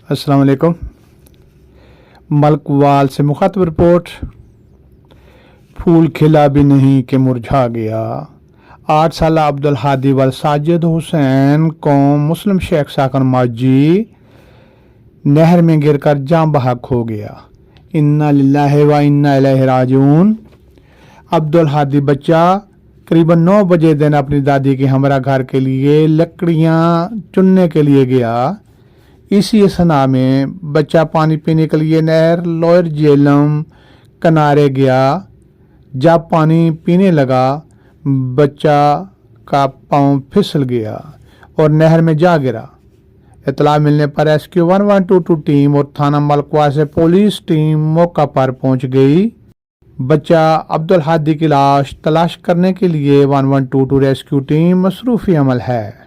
अस्सलाम वालेकुम। मलकवाल से मुखातब रिपोर्ट। फूल खिला भी नहीं कि मुरझा गया। 8 साल अब्दुल हादी वल साजिद हुसैन को मुस्लिम शेख साकन माजी नहर में गिरकर जान बहक हो गया। इन्ना लिल्लाहि व इन्ना इलैहि राजिऊन। अब्दुल हादी बच्चा करीबन 9 बजे दिन अपनी दादी के हमरा घर के लिए लकड़ियां चुनने के लिए गया। इसी असना में बच्चा पानी पीने के लिए नहर लोयर जेलम किनारे गया। जब पानी पीने लगा बच्चा का पांव फिसल गया और नहर में जा गिरा। इतला मिलने पर रेस्क्यू 1122 टीम और थाना मलकवा से पुलिस टीम मौका पर पहुंच गई। बच्चा अब्दुल हादी की लाश तलाश करने के लिए 1122 रेस्क्यू टीम मसरूफी अमल है।